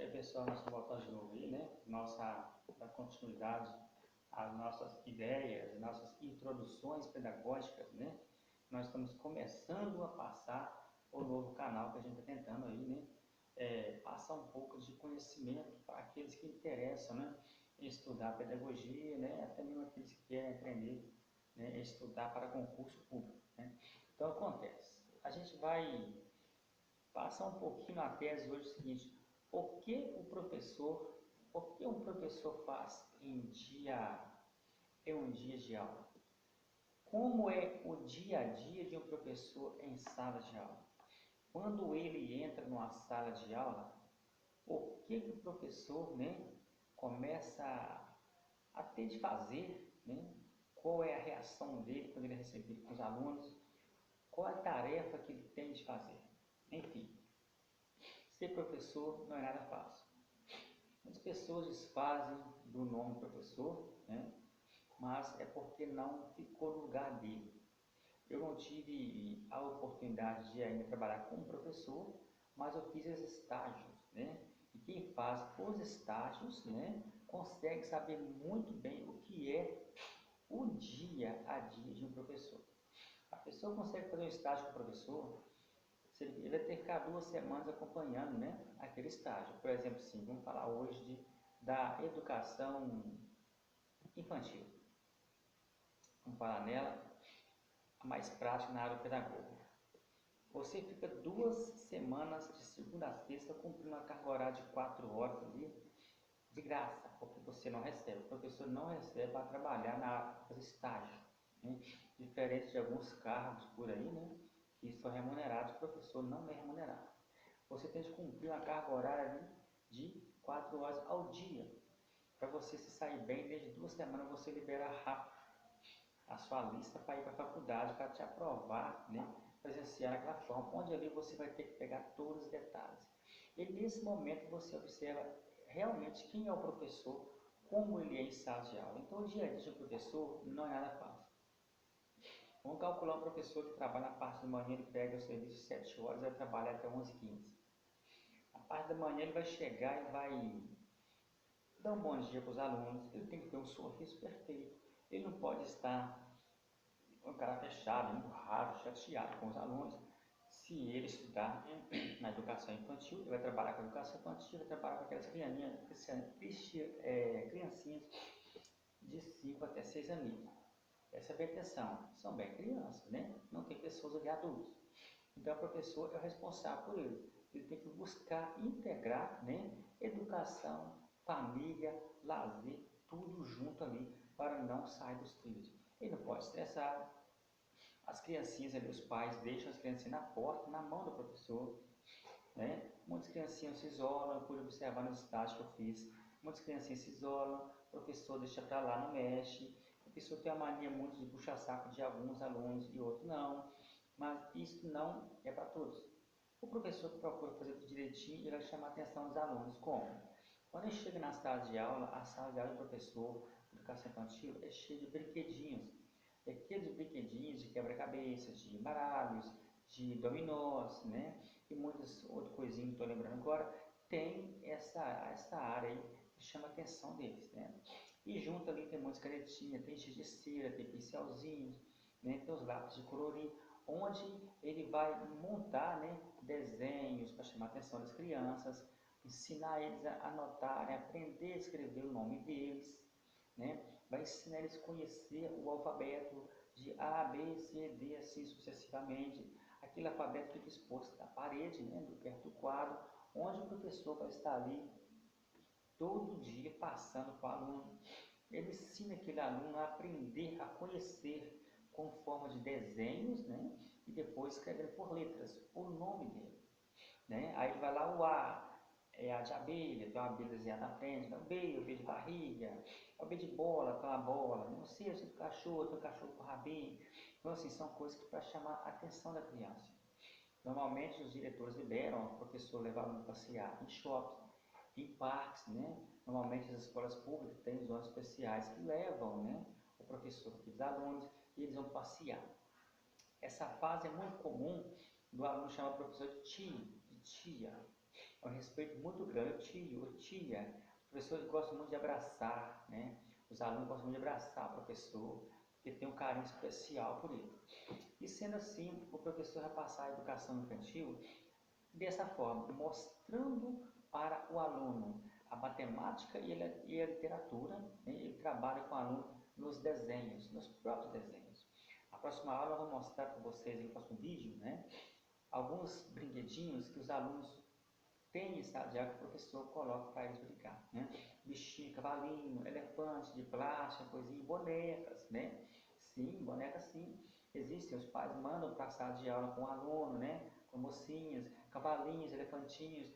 aí pessoal, nós estamos voltando de novo aí, né? Da continuidade às nossas ideias, nossas introduções pedagógicas, né? Nós estamos começando a passar o novo canal que a gente está tentando aí, né? Passar um pouco de conhecimento para aqueles que interessam, né? Em estudar pedagogia, né? Até mesmo aqueles que querem aprender, né? Estudar para concurso público, né? Então acontece, a gente vai passar um pouquinho na tese hoje o seguinte: o que um professor faz em um dia de aula? Como é o dia a dia de um professor em sala de aula? Quando ele entra numa sala de aula, o que o professor, né, começa a ter de fazer, né? Qual é a reação dele quando ele é recebido com os alunos? Qual a tarefa que ele tem de fazer? Enfim, ser professor não é nada fácil. Muitas pessoas desfazem do nome professor, né? Mas é porque não ficou no lugar dele. Eu não tive a oportunidade de ainda trabalhar como professor, mas eu fiz os estágios, né? E quem faz os estágios, né, consegue saber muito bem o que é o dia a dia de um professor. A pessoa consegue fazer um estágio com o professor, ele vai ter que ficar 2 semanas acompanhando, né, aquele estágio. Por exemplo, sim, vamos falar hoje da educação infantil. Vamos falar nela, a mais prática na área pedagógica. Você fica 2 semanas de segunda a sexta cumprindo uma carga horária de 4 horas ali, de graça, porque você não recebe. O professor não recebe para trabalhar nas estágios, né? Diferente de alguns cargos por aí, né, que são remunerados, o professor não é remunerado. Você tem de cumprir uma carga horária de 4 horas ao dia. Para você se sair bem, desde 2 semanas você libera rápido a sua lista para ir para a faculdade, para te aprovar, né, presenciar daquela forma, onde ali você vai ter que pegar todos os detalhes. E nesse momento você observa realmente quem é o professor, como ele é em sala de aula. Então o dia a dia de um professor não é nada fácil. Vamos calcular um professor que trabalha na parte da manhã, ele pega o serviço de 7 horas e vai trabalhar até 11h15. A parte da manhã ele vai chegar e vai dar um bom dia para os alunos, ele tem que ter um sorriso perfeito, ele não pode estar com a cara fechada, emburrado, chateado com os alunos. Se ele estudar na educação infantil, ele vai trabalhar com a educação infantil, vai trabalhar com aquelas criancinhas de 5 até 6 aninhos. Essa é a atenção, são bem crianças, né? Não tem pessoas ali adultos. Então o professor é o responsável por ele. Ele tem que buscar integrar, né, educação, família, lazer, tudo junto ali para não sair dos trilhos. Ele não pode estressar. As criancinhas ali, os pais deixam as criancinhas na porta, na mão do professor, né? Muitas criancinhas se isolam, eu pude observar nos estágios que eu fiz. Muitas criancinhas se isolam, o professor deixa para lá, não mexe. O professor tem a mania muito de puxar saco de alguns alunos e outros não. Mas isso não é para todos. O professor que procura fazer tudo direitinho, ele vai chamar a atenção dos alunos. Como? Quando ele chega na sala de aula, a sala de aula do professor de educação infantil é cheia de brinquedinhos. Aqueles brinquedinhos de quebra-cabeças, de baralhos, de dominós, né? E muitas outras coisinhas que estou lembrando agora, tem essa área aí que chama a atenção deles, né? E junto ali tem muitas canetinhas, tem giz de cera, tem pincelzinhos, né? Tem os lápis de colorir, onde ele vai montar, né, desenhos para chamar a atenção das crianças, ensinar eles a anotarem, aprender a escrever o nome deles, né? Vai ensinar eles a conhecer o alfabeto de A, B, C, D, assim sucessivamente. Aquele alfabeto fica exposto na parede, né, perto do quadro, onde o professor vai estar ali todo dia passando para o aluno. Ele ensina aquele aluno a aprender, a conhecer com forma de desenhos, né, e depois escrever por letras o nome dele, né? Aí ele vai lá, o A é a de abelha, tem uma abelha desenhada na frente, o B é o B de barriga, o B de bola, tem uma bola, o C é o cachorro, tem um cachorro com rabinho. Então, assim, são coisas que para chamar a atenção da criança. Normalmente, os diretores liberam o professor levar o aluno passear em shopping, em parques, né? Normalmente, as escolas públicas têm zonas especiais que levam, né, o professor e os alunos e eles vão passear. Essa fase é muito comum do aluno chamar o professor de tio, de tia. É um respeito muito grande. Tio, tia, os professores gostam muito de abraçar, né? Os alunos gostam muito de abraçar o professor, porque tem um carinho especial por ele. E sendo assim, o professor vai passar a educação infantil dessa forma, mostrando para o aluno a matemática e a literatura, né? Ele trabalha com o aluno nos desenhos, nos próprios desenhos. A próxima aula eu vou mostrar para vocês, no próximo vídeo, né, alguns brinquedinhos que os alunos têm em sala de aula que o professor coloca para eles brincar, né? Bichinho, cavalinho, elefante de plástico, coisinha, bonecas, né? Sim, bonecas sim. Existem, os pais mandam para a sala de aula com o aluno, né? Com mocinhas, cavalinhos, elefantinhos,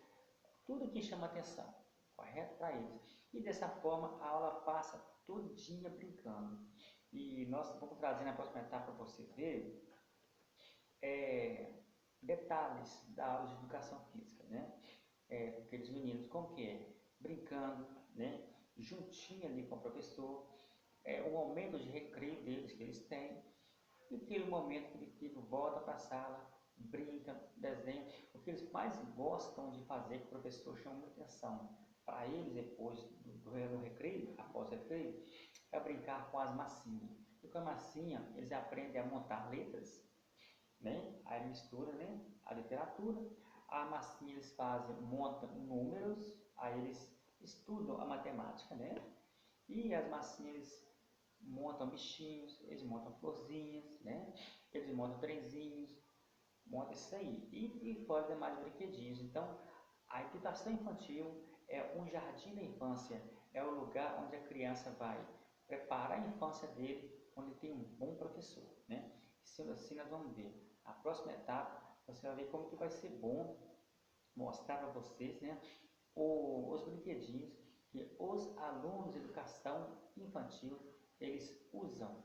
tudo que chama atenção, correto? Para eles. E dessa forma a aula passa todinha brincando. E nós vamos trazer na próxima etapa para você ver detalhes da aula de educação física, né? Aqueles meninos, como que é? Brincando, né? Juntinho ali com o professor, um momento de recreio deles que eles têm, e aquele momento que ele volta para a sala, brinca, desenha. O que eles mais gostam de fazer, que o professor chama muita atenção para eles depois do recreio, após o recreio, é brincar com as massinhas. E com a massinha, eles aprendem a montar letras, né? Aí mistura, né, a literatura, a massinha eles fazem, montam números, aí eles estudam a matemática, né? E as massinhas montam bichinhos, eles montam florzinhas, né? Eles montam trenzinhos, montam isso aí. E fora demais brinquedinhos. Então, a educação infantil é um jardim da infância, é o lugar onde a criança vai preparar a infância dele, onde tem um bom professor, né? Sendo assim, nós vamos ver. A próxima etapa, você vai ver como que vai ser bom mostrar para vocês, né, os brinquedinhos que os alunos de educação infantil eles usam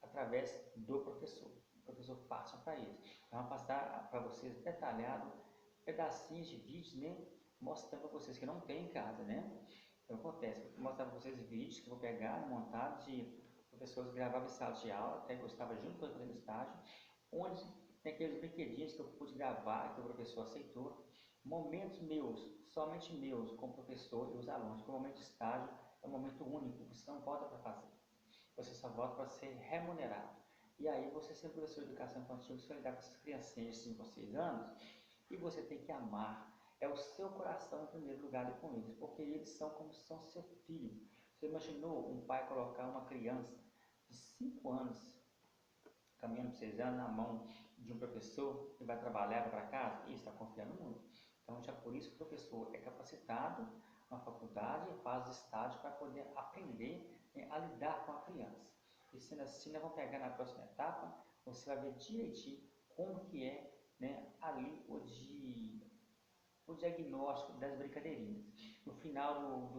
através do professor. O professor passa para eles. Vamos passar para vocês detalhado pedacinhos de vídeos, né, mostrando para vocês que não tem em casa, né? Então acontece, vou mostrar para vocês vídeos que eu vou pegar, montar de professores que gravavam em sala de aula, até eu estava junto com eles fazendo estágio, onde tem aqueles brinquedinhos que eu pude gravar, que o professor aceitou, momentos meus, somente meus, com o professor e os alunos, porque o momento de estágio é um momento único, você não volta para fazer, você só volta para ser remunerado. E aí você sendo professor de educação infantil, você vai lidar com essas criancinhas de 5 ou 6 anos, e você tem que amar, é o seu coração em primeiro lugar com eles, porque eles são como se são seu filho. Você imaginou um pai colocar uma criança de 5 anos, caminhando para 6 anos, na mão de um professor que vai trabalhar para casa? E está confiando muito. Então, já por isso que o professor é capacitado na faculdade e faz estágio para poder aprender, né, a lidar com a criança. E sendo assim, nós vamos pegar na próxima etapa, você vai ver direitinho como que é, né, ali o diagnóstico das brincadeirinhas. No final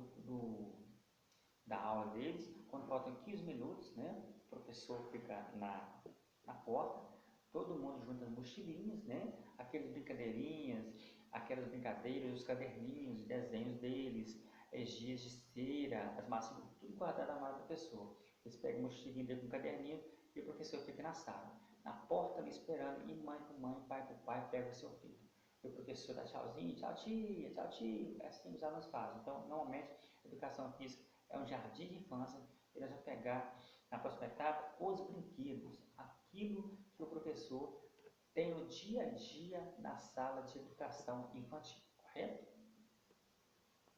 da aula deles, quando faltam 15 minutos, né, o professor fica na porta, todo mundo junta as mochilinhas, né, aquelas brincadeirinhas, aquelas brincadeiras, os caderninhos, desenhos deles, giz de cera, as massinhas, tudo guardado na mala da pessoa. Eles pegam a mochilinha dentro do caderninho e o professor fica na sala, na porta ali esperando, e mãe com mãe, pai com pai, pega o seu filho. E o professor dá tchauzinho, tchau tia, tchau tio, é assim que os alunos fazem. Então, normalmente, a educação física é um jardim de infância, e nós vamos pegar na próxima etapa os brinquedos, aquilo que o professor tem no dia a dia na sala de educação infantil, correto?